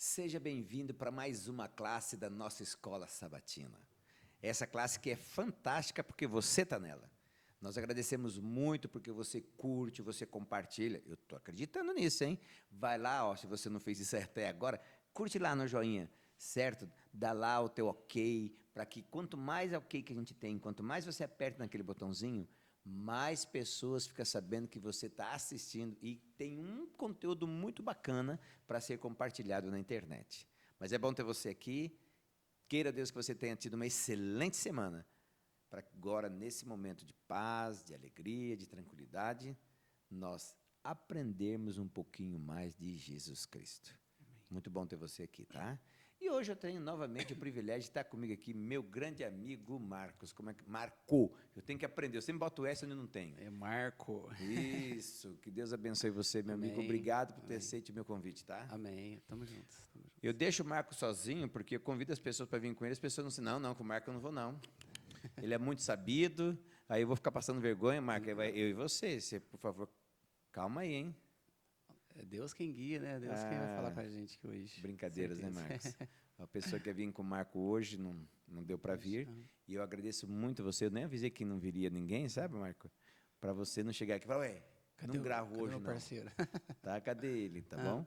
Seja bem-vindo para mais uma classe da nossa escola sabatina. Essa classe que é fantástica porque você está nela. Nós agradecemos muito porque você curte, você compartilha. Eu estou acreditando nisso, hein? Vai lá, ó, se você não fez isso até agora, curte lá no joinha, certo? Dá lá o teu ok, para que quanto mais ok que a gente tem, quanto mais você aperta naquele botãozinho, mais pessoas ficam sabendo que você está assistindo e tem um conteúdo muito bacana para ser compartilhado na internet. Mas é bom ter você aqui. Queira Deus que você tenha tido uma excelente semana, para agora, nesse momento de paz, de alegria, de tranquilidade, nós aprendermos um pouquinho mais de Jesus Cristo. Muito bom ter você aqui, tá? E hoje eu tenho novamente o privilégio de estar comigo aqui, meu grande amigo Marcos. Como é que... Marco. Eu tenho que aprender. Eu sempre boto S onde não tem. É Marco. Isso. Que Deus abençoe você, meu Amém. amigo. Obrigado por ter Amém. aceito o meu convite, tá? Amém. Tamo juntos. Tamo juntos. Eu deixo o Marco sozinho, porque eu convido as pessoas para vir com ele. As pessoas não dizem, não, com o Marco eu não vou, não. Ele é muito sabido. Aí eu vou ficar passando vergonha, Marco. Aí vai eu e você. Você, por favor, calma aí, hein? É Deus quem guia, né? Deus quem vai falar com a gente aqui hoje. Brincadeiras, né, Certeza. Marcos? A pessoa que ia vir com o Marco hoje não deu para vir. E eu agradeço muito você. Eu nem avisei que não viria ninguém, sabe, Marco? Para você não chegar aqui e falar, ué, não gravo hoje, meu não. parceiro? Tá, cadê ele, tá bom?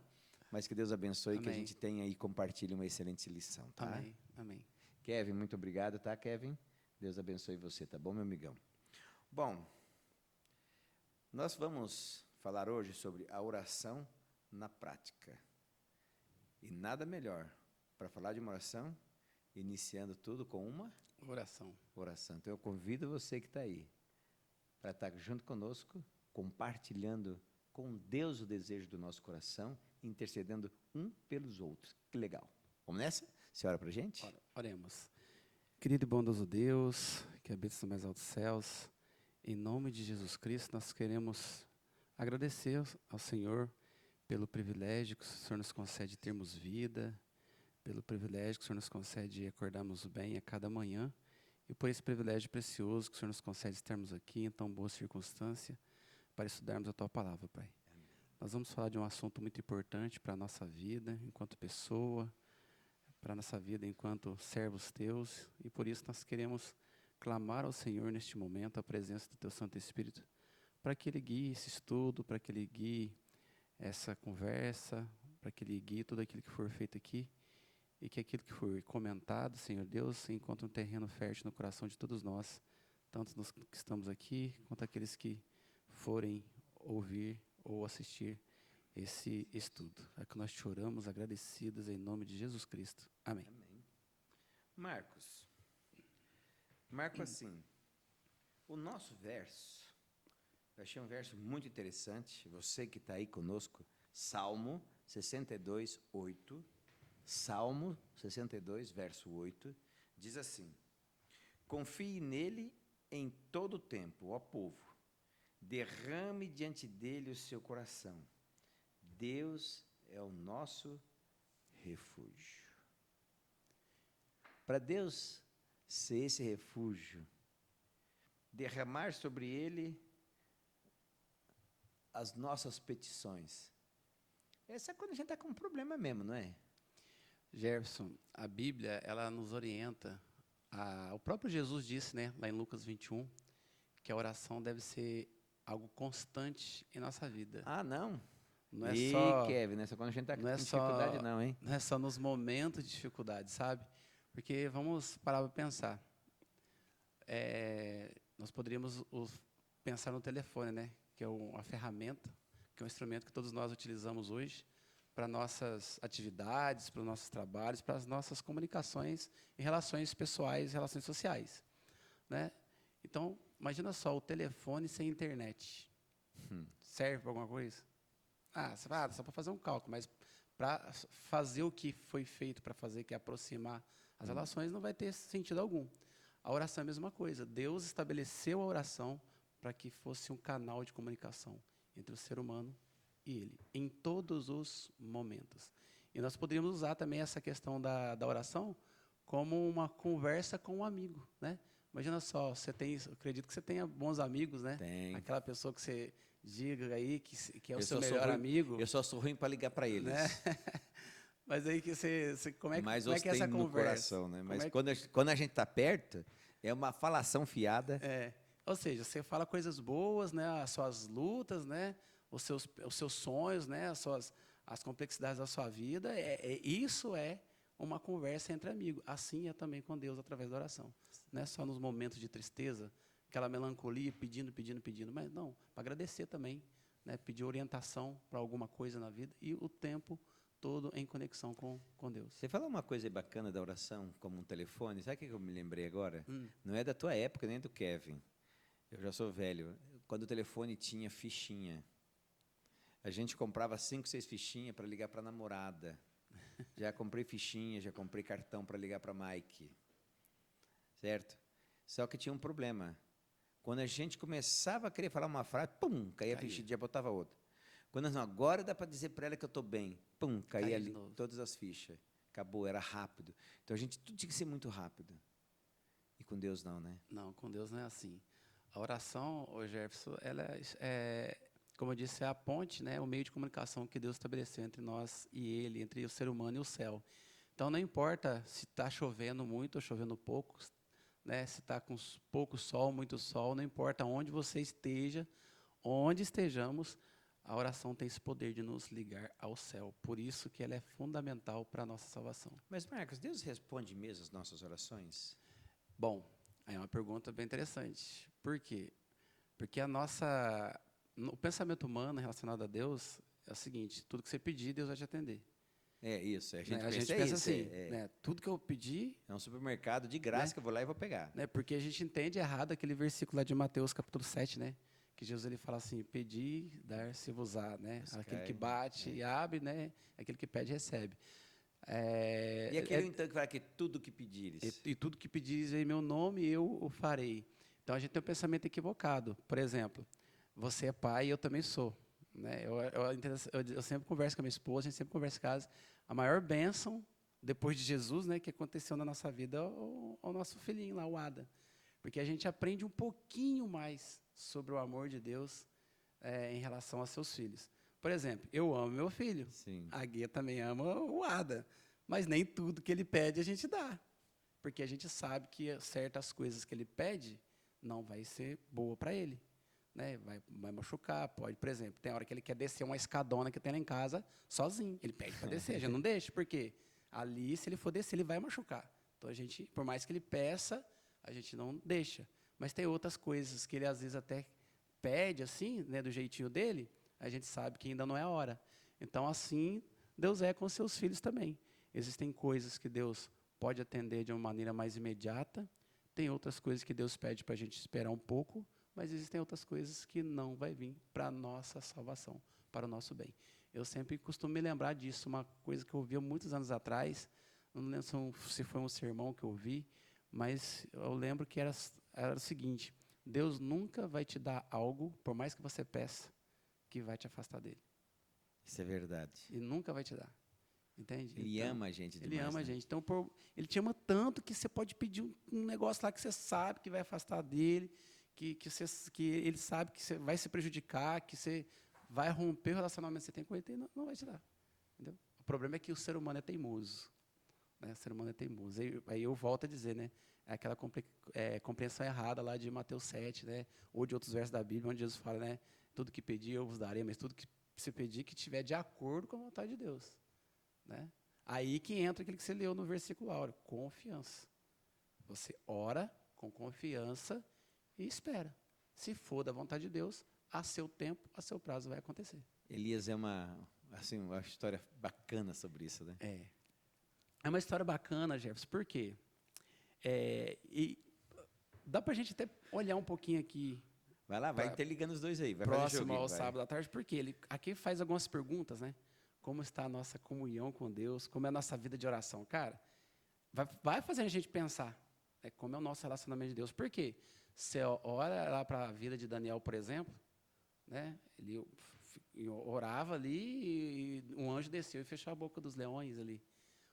Mas que Deus abençoe, que a Amém. gente tenha aí e compartilhe uma excelente lição, tá? Amém. Amém. Kevin, muito obrigado, tá, Kevin? Deus abençoe você, tá bom, meu amigão? Bom, nós vamos falar hoje sobre a oração na prática. E nada melhor para falar de uma oração, iniciando tudo com uma Oração. oração. Então eu convido você que está aí para estar junto conosco, compartilhando com Deus o desejo do nosso coração, intercedendo um pelos outros. Que legal. Vamos nessa? Você ora para a gente? Oremos. Querido e bondoso Deus, que habitas nos mais altos céus, em nome de Jesus Cristo, nós queremos agradecer ao Senhor pelo privilégio que o Senhor nos concede termos vida, pelo privilégio que o Senhor nos concede acordarmos bem a cada manhã, e por esse privilégio precioso que o Senhor nos concede estarmos aqui em tão boa circunstância para estudarmos a Tua Palavra, Pai. Amém. Nós vamos falar de um assunto muito importante para a nossa vida, enquanto pessoa, para a nossa vida enquanto servos Teus, e por isso nós queremos clamar ao Senhor neste momento a presença do Teu Santo Espírito, para que Ele guie esse estudo, para que Ele guie essa conversa, para que Ele guie tudo aquilo que for feito aqui, e que aquilo que for comentado, Senhor Deus, encontre um terreno fértil no coração de todos nós, tanto nós que estamos aqui, quanto aqueles que forem ouvir ou assistir esse estudo. É que nós te oramos agradecidos em nome de Jesus Cristo. Amém. Amém. Marcos, assim, o nosso verso, eu achei um verso muito interessante, você que está aí conosco, Salmo 62, 8, Salmo 62, verso 8, diz assim: confie nele em todo o tempo, ó povo, derrame diante dele o seu coração. Deus é o nosso refúgio. Para Deus ser esse refúgio, derramar sobre ele as nossas petições. Essa é quando a gente está com um problema mesmo, não é? Jefferson, a Bíblia, ela nos orienta, o próprio Jesus disse, né, lá em Lucas 21, que a oração deve ser algo constante em nossa vida. Ah, não? Não é só, Kevin, não é só quando a gente está com não é dificuldade só, não, hein? não é só nos momentos de dificuldade, sabe? Porque vamos parar para pensar. Nós poderíamos pensar no telefone, né, que é uma ferramenta, que é um instrumento que todos nós utilizamos hoje para nossas atividades, para os nossos trabalhos, para as nossas comunicações e relações pessoais, relações sociais, né? Então, imagina só, o telefone sem internet. Serve para alguma coisa? Você vai, só para fazer um cálculo, mas para fazer o que foi feito para fazer, que é aproximar as relações, não vai ter sentido algum. A oração é a mesma coisa. Deus estabeleceu a oração para que fosse um canal de comunicação entre o ser humano e Ele, em todos os momentos. E nós poderíamos usar também essa questão da oração como uma conversa com um amigo, né? Imagina só, eu acredito que você tenha bons amigos, né? Tem. Aquela pessoa que você diga aí que é o Eu seu só sou melhor ruim- amigo. Eu só sou ruim para ligar para eles. Né? Mas aí que Mais como é que é essa ostento no conversa? coração, né? Como Mas é que- quando a gente está perto, é uma falação fiada. é, ou seja, você fala coisas boas, né? As suas lutas, né? Os seus sonhos, né? As complexidades da sua vida. Isso é uma conversa entre amigos. Assim é também com Deus através da oração. Não é só nos momentos de tristeza, aquela melancolia, pedindo, pedindo, pedindo, mas não, para agradecer também, né? Pedir orientação para alguma coisa na vida e o tempo todo em conexão com Deus. Você falou uma coisa aí bacana da oração, como um telefone. Sabe o que eu me lembrei agora? Hum. Não é da tua época, nem do Kevin. Eu já sou velho. Quando o telefone tinha fichinha, a gente comprava 5, 6 fichinhas para ligar para a namorada. Já comprei fichinha, já comprei cartão para ligar para Mike. Certo? Só que tinha um problema. Quando a gente começava a querer falar uma frase, pum, caía a Caía. fichinha, já botava outra. Quando não, agora dá para dizer para ela que eu estou bem, pum, caía Caía de ali novo. todas as fichas. Acabou, era rápido. Então a gente tudo tinha que ser muito rápido. E com Deus não, né? Não, com Deus não é assim. A oração, ô Jefferson, ela como eu disse, é a ponte, né, o meio de comunicação que Deus estabeleceu entre nós e Ele, entre o ser humano e o céu. Então, não importa se está chovendo muito ou chovendo pouco, né, se está com pouco sol, muito sol, não importa onde você esteja, onde estejamos, a oração tem esse poder de nos ligar ao céu. Por isso que ela é fundamental para a nossa salvação. Mas, Marcos, Deus responde mesmo as nossas orações? Bom, aí é uma pergunta bem interessante. Por quê? Porque o pensamento humano relacionado a Deus é o seguinte: tudo que você pedir, Deus vai te atender. É isso, a gente Né? A pensa, gente é pensa isso, assim, é né? Tudo que eu pedir, um supermercado de graça Né? que eu vou lá e vou pegar. né? Porque a gente entende errado aquele versículo lá de Mateus capítulo 7, né? Que Jesus ele fala assim: pedir, dar-se-vos-á, né? Buscai, Aquele que bate e abre, né? Aquele que pede, recebe. É, E aquele então que fala que tudo que pedires. e tudo que pedires em meu nome, eu o farei. Então, a gente tem um pensamento equivocado. Por exemplo, você é pai e eu também sou. Né? Eu sempre converso com a minha esposa, a gente sempre conversa em casa. A maior bênção, depois de Jesus, né, que aconteceu na nossa vida, é o nosso filhinho lá, o Ada. Porque a gente aprende um pouquinho mais sobre o amor de Deus em relação aos seus filhos. Por exemplo, eu amo meu filho. Sim. A Guia também ama o Ada. Mas nem tudo que ele pede a gente dá. Porque a gente sabe que certas coisas que ele pede não vai ser boa para ele. Né? Vai machucar, pode. Por exemplo, tem hora que ele quer descer uma escadona que tem lá em casa sozinho. Ele pede para descer, a gente não deixa. Por quê? Ali, se ele for descer, ele vai machucar. Então, a gente, por mais que ele peça, a gente não deixa. Mas tem outras coisas que ele, às vezes, até pede, assim, né, do jeitinho dele, a gente sabe que ainda não é a hora. Então, assim, Deus é com seus filhos também. Existem coisas que Deus pode atender de uma maneira mais imediata, tem outras coisas que Deus pede para a gente esperar um pouco, mas existem outras coisas que não vai vir para a nossa salvação, para o nosso bem. Eu sempre costumo me lembrar disso, uma coisa que eu ouvi há muitos anos atrás, não lembro se foi um sermão que eu ouvi, mas eu lembro que era o seguinte: Deus nunca vai te dar algo, por mais que você peça, que vai te afastar dele. Isso é verdade. Ele nunca vai te dar. Entende? Ele Então, ama a gente demais. Ele ama a né? gente. Então, ele te ama tanto que você pode pedir um negócio lá que você sabe que vai afastar dele, que ele sabe que você vai se prejudicar, que você vai romper o relacionamento que você tem com ele, e não vai te dar. Entendeu? O problema é que o ser humano é teimoso. Né? O ser humano é teimoso. Aí eu volto a dizer, né? É aquela compreensão errada lá de Mateus 7, né? Ou de outros versos da Bíblia, onde Jesus fala, né? Tudo que pedir eu vos darei, mas tudo que você pedir que estiver de acordo com a vontade de Deus. Né? Aí que entra aquilo que você leu no versículo áureo, confiança. Você ora com confiança e espera. Se for da vontade de Deus, a seu tempo, a seu prazo vai acontecer. Elias é uma história bacana sobre isso, né? É uma história bacana, Jefferson, por quê? E dá para a gente até olhar um pouquinho aqui, Vai lá, vai Tá. interligando os dois aí. Vai fazer próximo joguinho, ao vai. sábado à tarde, porque ele aqui faz algumas perguntas, né? Como está a nossa comunhão com Deus, como é a nossa vida de oração. Cara, vai fazer a gente pensar como é o nosso relacionamento de Deus. Por quê? Você ora lá para a vida de Daniel, por exemplo, né? Ele orava ali e um anjo desceu e fechou a boca dos leões ali.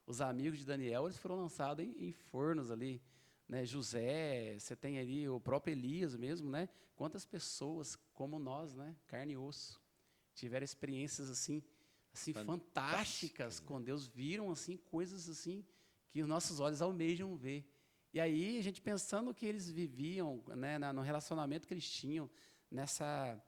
Os amigos de Daniel, eles foram lançados em fornos ali. Né? José, você tem ali o próprio Elias mesmo, né? Quantas pessoas como nós, né? Carne e osso, tiveram experiências assim assim, fantásticas com Deus, viram assim coisas assim que os nossos olhos almejam ver. E aí a gente pensando que eles viviam, né, no relacionamento que eles tinham, nessa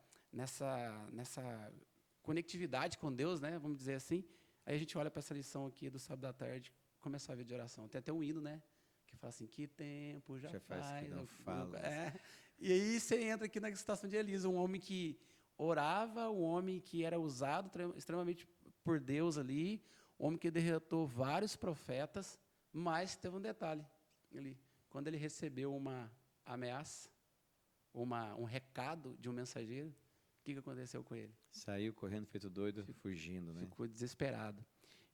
conectividade com Deus, né, vamos dizer assim. Aí a gente olha para essa lição aqui do sábado à tarde, começa a ver de oração. Tem até um hino, né, que fala assim: que tempo já faz que não fala. E aí você entra aqui na situação de Elias, um homem que orava, um homem que era usado extremamente por Deus ali, um homem que derrotou vários profetas, mas teve um detalhe ali. Quando ele recebeu uma ameaça, um recado de um mensageiro, o que aconteceu com ele? Saiu correndo feito doido, fugindo, né? Ficou desesperado.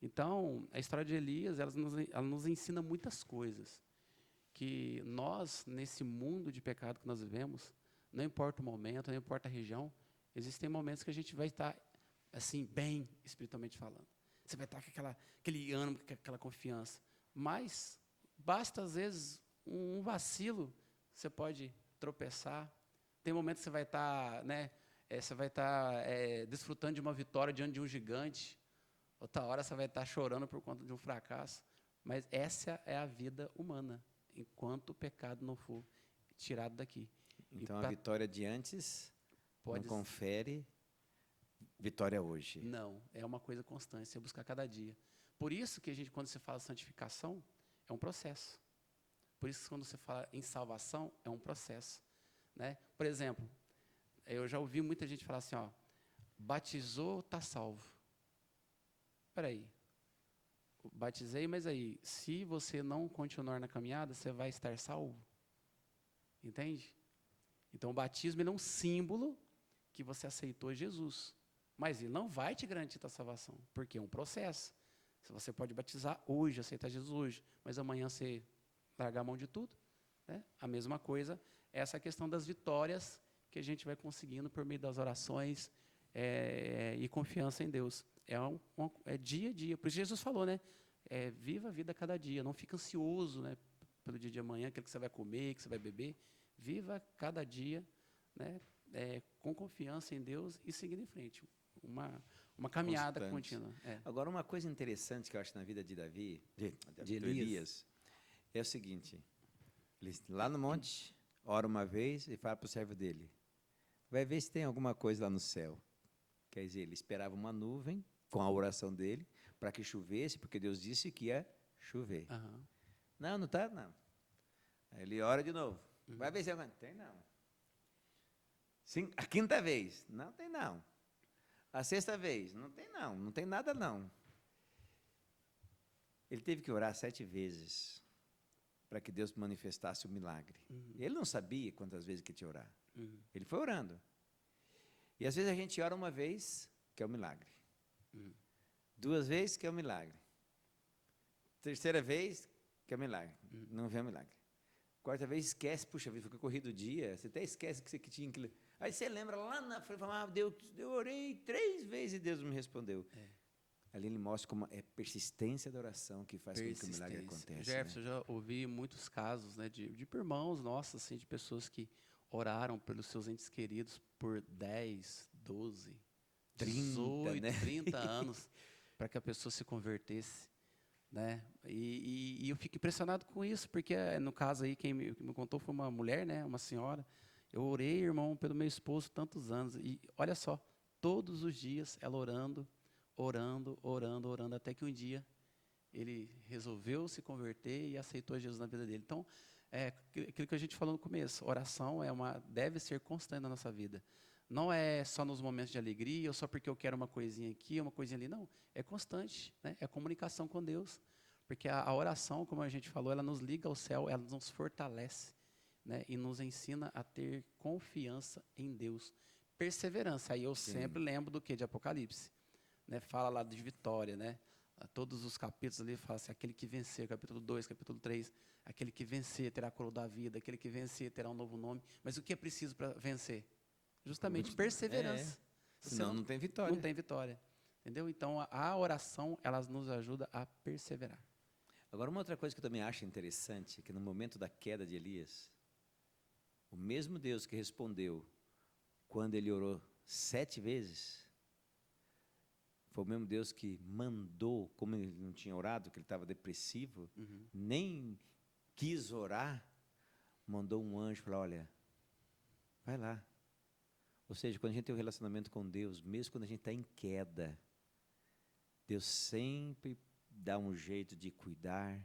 Então, a história de Elias, ela nos ensina muitas coisas. Que nós, nesse mundo de pecado que nós vivemos, não importa o momento, não importa a região, existem momentos que a gente vai estar, assim, bem espiritualmente falando. Você vai estar com aquele ânimo, com aquela confiança. Mas basta, às vezes, um vacilo, você pode tropeçar. Tem momentos que você vai estar, né, desfrutando de uma vitória diante de um gigante. Outra hora você vai estar chorando por conta de um fracasso. Mas essa é a vida humana, enquanto o pecado não for tirado daqui. Então, a vitória de antes não confere vitória hoje. Não, é uma coisa constante, você buscar cada dia. Por isso que a gente, quando se fala santificação, é um processo. Por isso que quando você fala em salvação, é um processo. Né? Por exemplo, eu já ouvi muita gente falar assim, ó, batizou, está salvo. Espera aí. Batizei, mas aí, se você não continuar na caminhada, você vai estar salvo. Entende? Então, o batismo ele é um símbolo que você aceitou Jesus. Mas ele não vai te garantir a salvação, porque é um processo. Você pode batizar hoje, aceitar Jesus hoje, mas amanhã você largar a mão de tudo. Né? A mesma coisa, essa questão das vitórias que a gente vai conseguindo por meio das orações e confiança em Deus. É dia a dia. Por isso Jesus falou, né? Viva a vida cada dia. Não fique ansioso, né, pelo dia de amanhã, aquilo que você vai comer, que você vai beber. Viva cada dia, né, com confiança em Deus e seguindo em frente. Uma caminhada contínua. Agora, uma coisa interessante que eu acho na vida de de Elias, é o seguinte. Ele, lá no monte, ora uma vez e fala para o servo dele, vai ver se tem alguma coisa lá no céu. Quer dizer, ele esperava uma nuvem com a oração dele para que chovesse, porque Deus disse que ia chover. Uhum. Não está, não. Aí ele ora de novo. Vai ver se alguma... Tem não. A quinta vez, não tem não. A sexta vez, não tem não. Não tem nada não. Ele teve que orar 7 vezes para que Deus manifestasse o milagre. Ele não sabia quantas vezes que tinha que orar. Ele foi orando. E às vezes a gente ora uma vez, que é o milagre. 2 vezes, que é o milagre. 3ª vez, que é o milagre. Não vê o milagre. 4ª vez, esquece, puxa vida, ficou corrido o dia, você até esquece que tinha que... Aí você lembra lá na frente, fala, Deus, eu orei 3 vezes e Deus não me respondeu. Ali ele mostra como é persistência da oração que faz com que o milagre aconteça. Jefferson, eu já ouvi muitos casos, né, de irmãos nossos, assim, de pessoas que oraram pelos seus entes queridos por 10, 12, 18, né? 30 anos, para que a pessoa se convertesse. Né? E eu fico impressionado com isso, porque no caso aí, quem me contou foi uma mulher, né, uma senhora. Eu orei, irmão, pelo meu esposo tantos anos, e olha só, todos os dias ela orando, até que um dia ele resolveu se converter e aceitou Jesus na vida dele. Então, aquilo que a gente falou no começo, oração deve ser constante na nossa vida. Não é só nos momentos de alegria, ou só porque eu quero uma coisinha aqui, uma coisinha ali. Não, é constante, né? É comunicação com Deus. Porque a oração, como a gente falou, ela nos liga ao céu, ela nos fortalece, né? E nos ensina a ter confiança em Deus. Perseverança. Aí eu sempre lembro do quê? De Apocalipse. Né? Fala lá de vitória, né? Todos os capítulos ali falam assim, aquele que vencer, capítulo 2, capítulo 3, aquele que vencer terá a coroa da vida, aquele que vencer terá um novo nome. Mas o que é preciso para vencer? Justamente perseverança. Senão não tem vitória. Não tem vitória. Entendeu? Então, a oração, ela nos ajuda a perseverar. Agora, uma outra coisa que eu também acho interessante, é que no momento da queda de Elias, o mesmo Deus que respondeu quando ele orou 7 vezes, Foi o mesmo Deus que mandou, como ele não tinha orado, que ele estava depressivo, nem quis orar, mandou um anjo falar, olha, vai lá. Ou seja, quando a gente tem um relacionamento com Deus, mesmo quando a gente está em queda, Deus sempre dá um jeito de cuidar,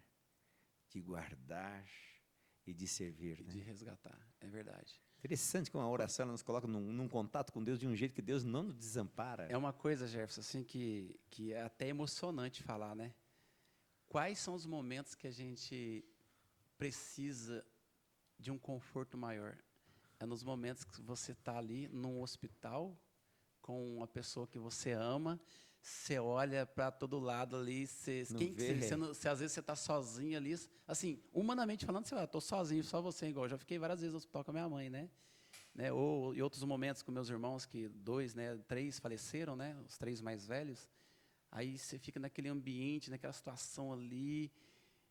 de guardar e de servir. De resgatar, é verdade. Interessante como a oração ela nos coloca num contato com Deus de um jeito que Deus não nos desampara. É uma coisa, Jefferson, assim, que é até emocionante falar, né? Quais são os momentos que a gente precisa de um conforto maior? É nos momentos que você está ali num hospital com uma pessoa que você ama, você olha para todo lado ali, Não quem que vê. você, às vezes você está sozinho ali, assim, humanamente falando, você vai, estou sozinho, só você, igual, eu já fiquei várias vezes no hospital com a minha mãe, né? Ou em outros momentos com meus irmãos, que 2, né, 3 faleceram, né, os 3 mais velhos, aí você fica naquele ambiente, naquela situação ali,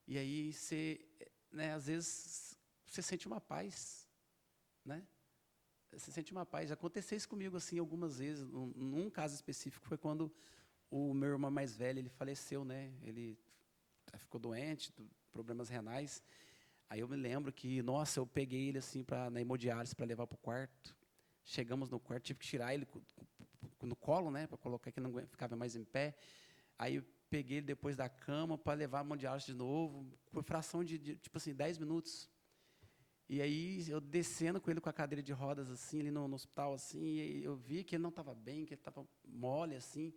e aí você, né, às vezes, você sente uma paz, né? Você sente uma paz. Já aconteceu isso comigo assim algumas vezes. Num caso específico foi quando o meu irmão mais velho ele faleceu, né? Ele ficou doente, problemas renais. Aí eu me lembro que, nossa, eu peguei ele assim na hemodiálise para levar para o quarto. Chegamos no quarto, tive que tirar ele no colo, né, para colocar que não ficava mais em pé. Aí eu peguei ele depois da cama para levar a hemodiálise de novo, por fração de tipo assim 10 minutos. E aí, eu descendo com ele com a cadeira de rodas, assim, ali no hospital, assim, e eu vi que ele não estava bem, que ele estava mole, assim.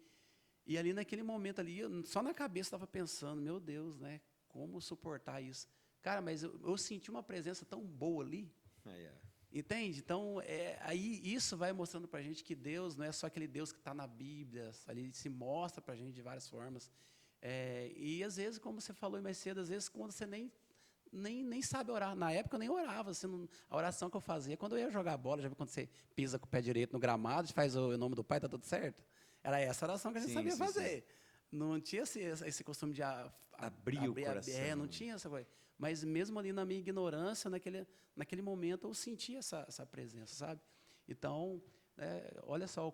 E ali, naquele momento ali, só na cabeça estava pensando, meu Deus, né, como suportar isso? Cara, mas eu senti uma presença tão boa ali, entende? Então, aí isso vai mostrando para a gente que Deus não é só aquele Deus que está na Bíblia, ele se mostra para a gente de várias formas. E, às vezes, como você falou mais cedo, às vezes, quando você nem sabe orar. Na época eu nem orava. A oração que eu fazia, quando eu ia jogar bola, já viu quando você pisa com o pé direito no gramado, faz o nome do pai, tá tudo certo? Era essa oração que a gente sabia fazer. Sim. Não tinha esse costume de abrir o coração. Não tinha essa coisa. Mas mesmo ali na minha ignorância, naquele momento, eu senti essa presença, sabe? Então, olha só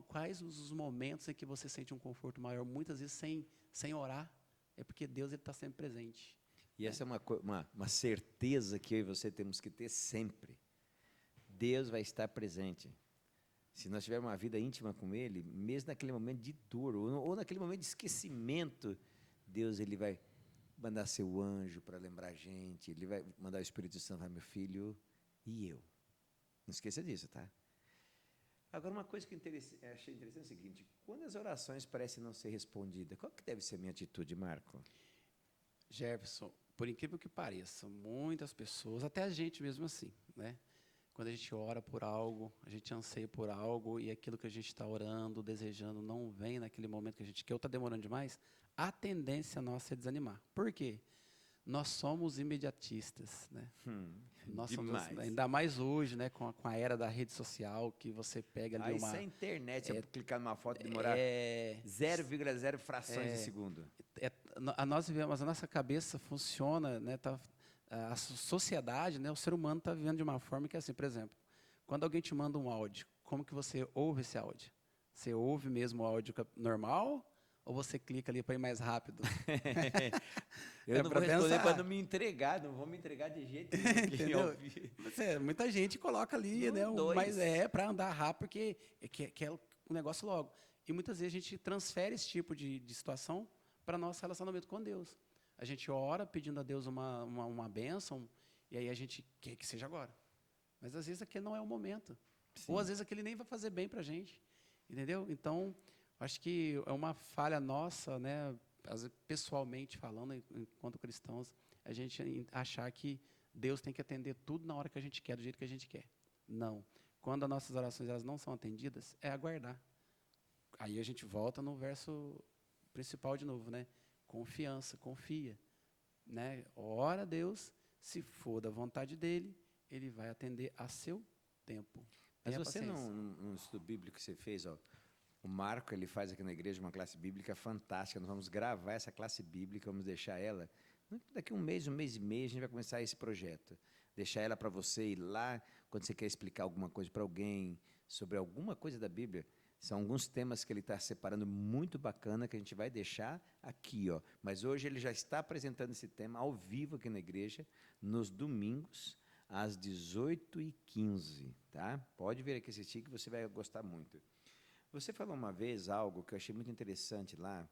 quais os momentos em que você sente um conforto maior, muitas vezes sem orar, é porque Deus está sempre presente. E essa é uma certeza que eu e você temos que ter sempre. Deus vai estar presente. Se nós tivermos uma vida íntima com Ele, mesmo naquele momento de dor, ou naquele momento de esquecimento, Deus ele vai mandar seu anjo para lembrar a gente, Ele vai mandar o Espírito Santo, vai, meu filho, e eu. Não esqueça disso, tá? Agora, uma coisa que achei interessante é o seguinte, quando as orações parecem não ser respondidas, qual que deve ser a minha atitude, Marco? Jefferson, por incrível que pareça, muitas pessoas, até a gente mesmo assim, né? Quando a gente ora por algo, a gente anseia por algo e aquilo que a gente está orando, desejando, não vem naquele momento que a gente quer ou está demorando demais, a tendência nossa é desanimar. Por quê? Nós somos imediatistas, né? Nós somos, ainda mais hoje, né, com a era da rede social, que você pega ali isso é internet, você clicar numa foto e demorar 0,0 frações de segundo. Nós vivemos, a nossa cabeça funciona, né, a sociedade, né, o ser humano está vivendo de uma forma que é assim, por exemplo, quando alguém te manda um áudio, como que você ouve esse áudio? Você ouve mesmo o áudio normal ou você clica ali para ir mais rápido? Eu não vou responder para não me entregar, não vou me entregar de jeito nenhum. Muita gente coloca ali, né, mas para andar rápido, porque quer o negócio logo. E muitas vezes a gente transfere esse tipo de situação para nosso relacionamento com Deus. A gente ora pedindo a Deus uma bênção, e aí a gente quer que seja agora. Mas às vezes aquele não é o momento. Sim. Ou às vezes aquele nem vai fazer bem para a gente. Entendeu? Então, acho que é uma falha nossa, né, pessoalmente falando, enquanto cristãos, a gente achar que Deus tem que atender tudo na hora que a gente quer, do jeito que a gente quer. Não. Quando as nossas orações elas não são atendidas, é aguardar. Aí a gente volta no verso principal de novo, né? Confiança, confia. Né? Ora a Deus, se for da vontade dEle, Ele vai atender a seu tempo. Mas você, num estudo bíblico que você fez, ó, o Marco ele faz aqui na igreja uma classe bíblica fantástica. Nós vamos gravar essa classe bíblica, vamos deixar ela. Daqui um mês e meio, a gente vai começar esse projeto. Deixar ela para você ir lá, quando você quer explicar alguma coisa para alguém, sobre alguma coisa da Bíblia, São alguns temas que ele está separando muito bacana, que a gente vai deixar aqui, ó. Mas hoje ele já está apresentando esse tema ao vivo aqui na igreja, nos domingos, às 18h15, tá? Pode vir aqui assistir que você vai gostar muito. Você falou uma vez algo que eu achei muito interessante lá,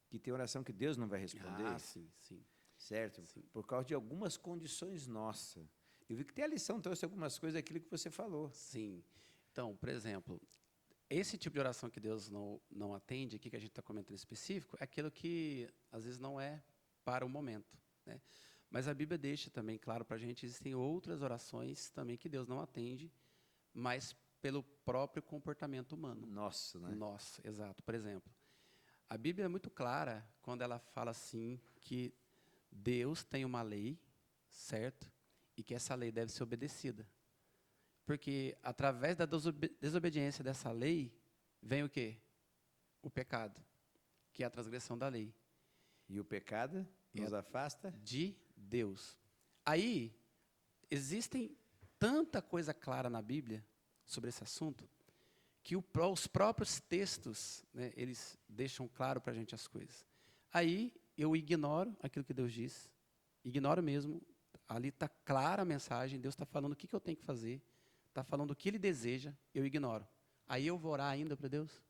que tem oração que Deus não vai responder. Ah, sim, sim. Certo? Sim. Por causa de algumas condições nossas. Eu vi que tem a lição, trouxe algumas coisas daquilo que você falou. Sim. Então, por exemplo, esse tipo de oração que Deus não atende, aqui que a gente está comentando em específico, é aquilo que às vezes não é para o momento, né? Mas a Bíblia deixa também claro para a gente, existem outras orações também que Deus não atende, mas pelo próprio comportamento humano. Nosso, né? Nosso, exato. Por exemplo, a Bíblia é muito clara quando ela fala assim que Deus tem uma lei, certo? E que essa lei deve ser obedecida. Porque através da desobediência dessa lei, vem o quê? O pecado, que é a transgressão da lei. E o pecado nos afasta? De Deus. Aí, existem tanta coisa clara na Bíblia sobre esse assunto, que os próprios textos, né, eles deixam claro para a gente as coisas. Aí, eu ignoro aquilo que Deus diz, ignoro mesmo, ali está clara a mensagem, Deus está falando o que eu tenho que fazer, está falando o que Ele deseja, eu ignoro. Aí eu vou orar ainda para Deus?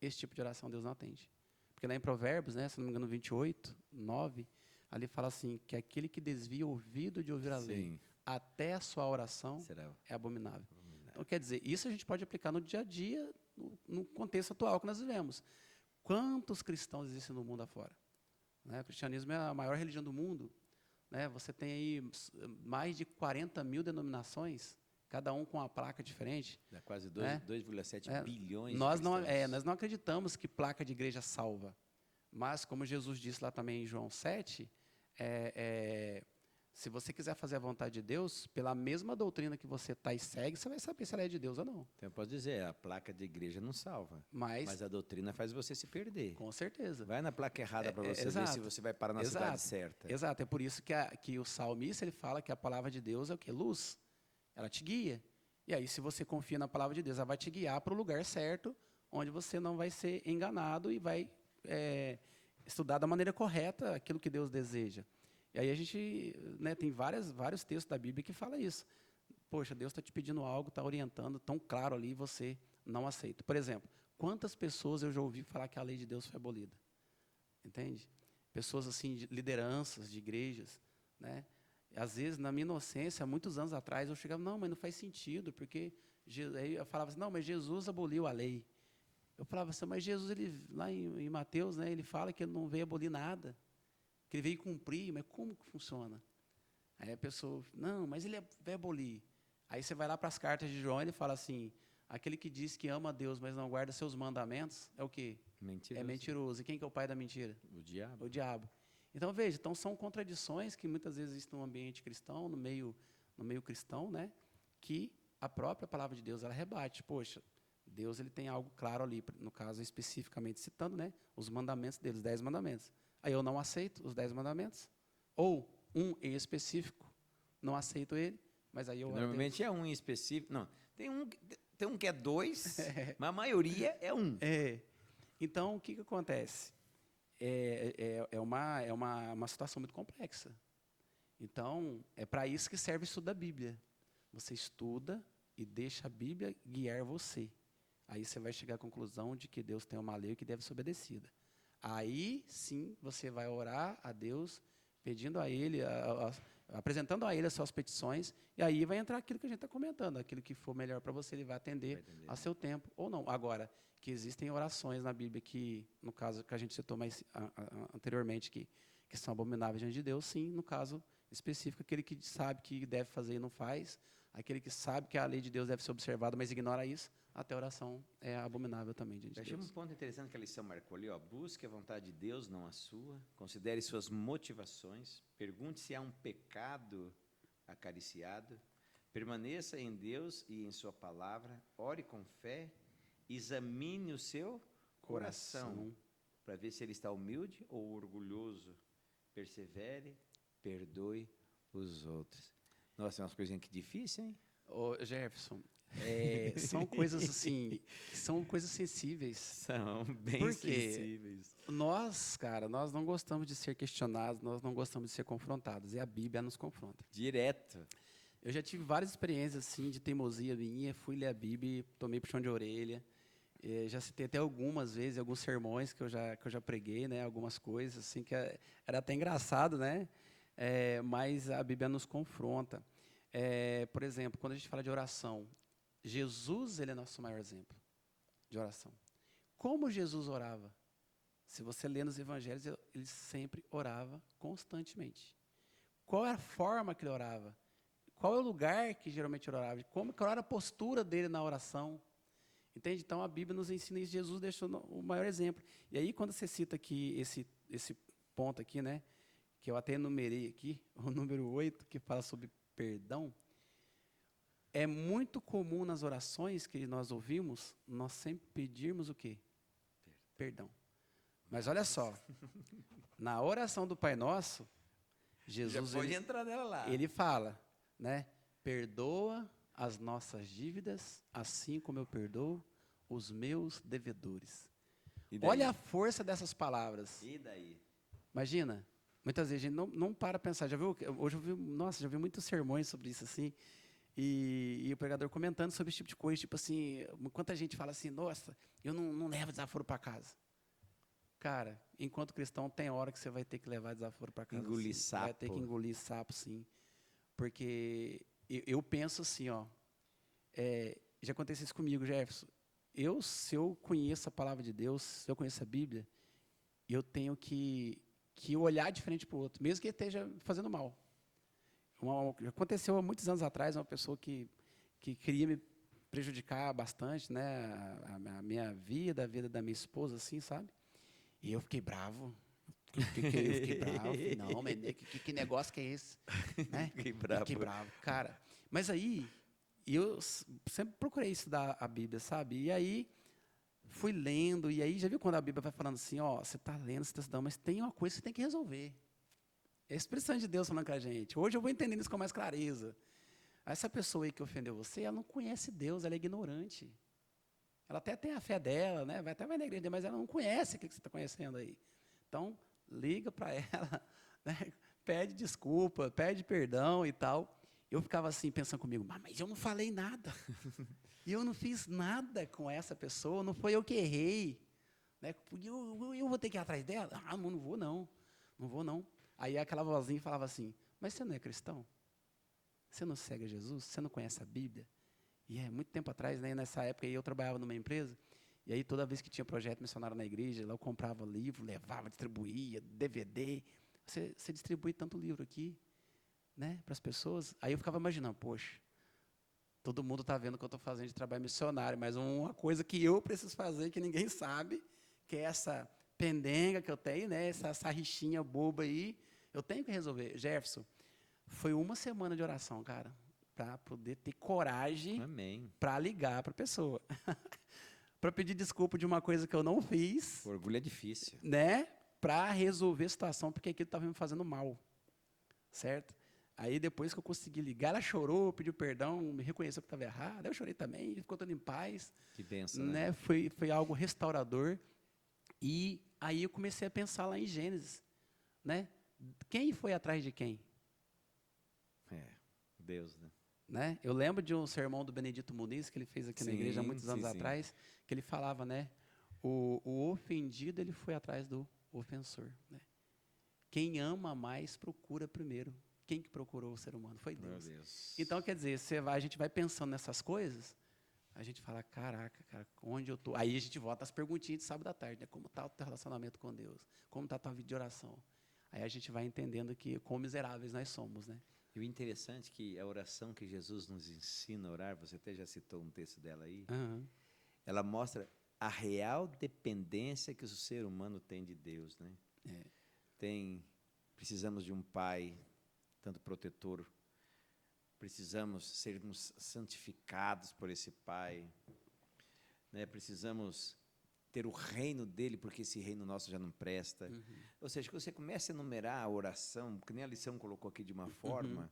Esse tipo de oração Deus não atende. Porque lá em Provérbios, né, se não me engano, 28:9, ali fala assim, que aquele que desvia o ouvido de ouvir a lei, até a sua oração, é abominável. Então, quer dizer, isso a gente pode aplicar no dia a dia, no contexto atual que nós vivemos. Quantos cristãos existem no mundo afora? Né? O cristianismo é a maior religião do mundo. Né? Você tem aí mais de 40 mil denominações, cada um com uma placa diferente. Dá quase 2,7 né? bilhões de nós cristãos. Nós não acreditamos que placa de igreja salva. Mas, como Jesus disse lá também em João 7, se você quiser fazer a vontade de Deus, pela mesma doutrina que você está e segue, você vai saber se ela é de Deus ou não. Então, eu posso dizer, a placa de igreja não salva, mas a doutrina faz você se perder. Com certeza. Vai na placa errada para você ver se você vai parar na cidade certa. Exato, é por isso que o salmista ele fala que a palavra de Deus é o quê? Luz. Ela te guia. E aí, se você confia na palavra de Deus, ela vai te guiar para o lugar certo, onde você não vai ser enganado e vai estudar da maneira correta aquilo que Deus deseja. E aí a gente, né, tem vários textos da Bíblia que falam isso. Poxa, Deus está te pedindo algo, está orientando, tão claro ali, e você não aceita. Por exemplo, quantas pessoas eu já ouvi falar que a lei de Deus foi abolida? Entende? Pessoas assim, de lideranças de igrejas, né? Às vezes, na minha inocência, muitos anos atrás, eu chegava, não, mas não faz sentido, porque aí eu falava assim, não, mas Jesus aboliu a lei. Eu falava assim, mas Jesus, ele, lá em Mateus, né, ele fala que ele não veio abolir nada, que ele veio cumprir, mas como que funciona? Aí a pessoa, não, mas ele vai abolir. Aí você vai lá para as cartas de João, ele fala assim, aquele que diz que ama a Deus, mas não guarda seus mandamentos, é o quê? Mentiroso. É mentiroso. E quem que é o pai da mentira? O diabo. O diabo. Então, veja, são contradições que muitas vezes existem no ambiente cristão, no meio cristão, né, que a própria palavra de Deus ela rebate. Poxa, Deus ele tem algo claro ali, no caso especificamente citando, né, os mandamentos dele, os 10 mandamentos. Aí eu não aceito os 10 mandamentos. Ou um em específico, não aceito ele, mas aí eu... Normalmente é um em específico. Não, tem um que é 2, mas a maioria é 1. Então, o que acontece? É uma situação muito complexa. Então, é para isso que serve o estudo da Bíblia. Você estuda e deixa a Bíblia guiar você. Aí você vai chegar à conclusão de que Deus tem uma lei que deve ser obedecida. Aí, sim, você vai orar a Deus, pedindo a Ele, apresentando a Ele as suas petições, e aí vai entrar aquilo que a gente está comentando, aquilo que for melhor para você, Ele vai atender a seu tempo, ou não. Agora, que existem orações na Bíblia que, no caso que a gente citou mais anteriormente, que são abomináveis diante de Deus, sim, no caso específico, aquele que sabe que deve fazer e não faz, aquele que sabe que a lei de Deus deve ser observada, mas ignora isso, até a oração é abominável também diante de Deus. Eu achei um ponto interessante que a lição marcou ali, ó. Busque a vontade de Deus, não a sua. Considere suas motivações. Pergunte se há um pecado acariciado. Permaneça em Deus e em sua palavra. Ore com fé. Examine o seu coração para ver se ele está humilde ou orgulhoso. Persevere, perdoe os outros. Nossa, é umas coisinhas que difíceis, hein? Ô, Jefferson, São coisas assim, são coisas sensíveis. São bem Por quê? sensíveis. Nós, cara, nós não gostamos de ser questionados, nós não gostamos de ser confrontados. E a Bíblia nos confronta. Direto. Eu já tive várias experiências assim de teimosia minha, fui ler a Bíblia, tomei puxão de orelha. Já citei até algumas vezes, alguns sermões que eu já preguei, né? Algumas coisas assim que era até engraçado, né? Mas a Bíblia nos confronta. Por exemplo, quando a gente fala de oração, Jesus ele é nosso maior exemplo de oração. Como Jesus orava? Se você lê nos Evangelhos, ele sempre orava constantemente. Qual é a forma que ele orava? Qual é o lugar que geralmente ele orava? Qual era a postura dele na oração? Entende? Então, a Bíblia nos ensina isso. Jesus deixou o maior exemplo. E aí, quando você cita aqui esse ponto aqui, né, que eu até enumerei aqui, o número 8, que fala sobre perdão, é muito comum nas orações que nós ouvimos, nós sempre pedirmos o quê? Perdão. Mas olha só, na oração do Pai Nosso, Jesus Já pode entrar nela lá. ele fala, né? Perdoa as nossas dívidas, assim como eu perdoo os meus devedores. E daí? Olha a força dessas palavras. E daí? Imagina, muitas vezes a gente não para pensar. Já viu? Hoje já vi muitos sermões sobre isso assim. E o pregador comentando sobre esse tipo de coisa, tipo assim, quanta gente fala assim, nossa, eu não levo desaforo para casa. Cara, enquanto cristão, tem hora que você vai ter que levar desaforo para casa. Engolir sim. sapo. Vai ter que engolir sapo, sim. Porque eu penso assim, ó, já aconteceu isso comigo, Jefferson. Se eu conheço a palavra de Deus, se eu conheço a Bíblia, eu tenho que olhar diferente para o outro, mesmo que ele esteja fazendo mal. Aconteceu há muitos anos atrás, uma pessoa que queria me prejudicar bastante, né, a minha vida, a vida da minha esposa, assim, sabe? E eu fiquei bravo. Eu fiquei bravo. Falei, não, mas que negócio que é esse? Né? Fiquei bravo. Fiquei bravo. Cara, mas aí, eu sempre procurei estudar a Bíblia, sabe? E aí, fui lendo, e aí, já viu quando a Bíblia vai falando assim, ó, você está lendo, você está estudando, mas tem uma coisa que você tem que resolver. É a expressão de Deus falando com a gente. Hoje eu vou entendendo isso com mais clareza. Essa pessoa aí que ofendeu você, ela não conhece Deus, ela é ignorante. Ela até tem a fé dela, né? Até vai na igreja, mas ela não conhece o que você está conhecendo aí. Então, liga para ela, né? Pede desculpa, pede perdão e tal. Eu ficava assim, pensando comigo, mas eu não falei nada. E eu não fiz nada com essa pessoa, não foi eu que errei. Né? Eu vou ter que ir atrás dela? Ah, não vou não. Não vou não. Aí aquela vozinha falava assim, mas você não é cristão? Você não segue Jesus? Você não conhece a Bíblia? E muito tempo atrás, né, nessa época, eu trabalhava numa empresa, e aí toda vez que tinha projeto missionário na igreja, lá eu comprava livro, levava, distribuía, DVD. Você distribui tanto livro aqui, né, para as pessoas. Aí eu ficava imaginando, poxa, todo mundo está vendo o que eu estou fazendo de trabalho missionário, mas uma coisa que eu preciso fazer, que ninguém sabe, que é essa pendenga que eu tenho, né, essa rixinha boba aí, eu tenho que resolver. Jefferson, foi uma semana de oração, cara, para poder ter coragem para ligar para a pessoa. Para pedir desculpa de uma coisa que eu não fiz. O orgulho é difícil. Né? Para resolver a situação, porque aquilo estava me fazendo mal. Certo? Aí, depois que eu consegui ligar, ela chorou, pediu perdão, me reconheceu que estava errado. Eu chorei também, ficou todo em paz. Que bênção, né? Foi algo restaurador. E aí eu comecei a pensar lá em Gênesis. Né? Quem foi atrás de quem? Deus, né? Eu lembro de um sermão do Benedito Muniz, que ele fez aqui na igreja há muitos anos atrás, que ele falava, né? O ofendido, ele foi atrás do ofensor. Né? Quem ama mais, procura primeiro. Quem que procurou o ser humano? Foi Deus. Meu Deus. Então, quer dizer, a gente vai pensando nessas coisas, a gente fala, caraca, cara, onde eu estou? Aí a gente volta às perguntinhas de sábado à tarde, né? Como está o teu relacionamento com Deus? Como está a tua vida de oração? Aí a gente vai entendendo que quão miseráveis nós somos, né? E o interessante é que a oração que Jesus nos ensina a orar, você até já citou um texto dela aí, ela mostra a real dependência que o ser humano tem de Deus, né? Precisamos de um pai, tanto protetor, precisamos sermos santificados por esse pai, né? Precisamos ter o reino dele, porque esse reino nosso já não presta. Ou seja, que você comece a enumerar a oração, porque nem a lição colocou aqui de uma forma,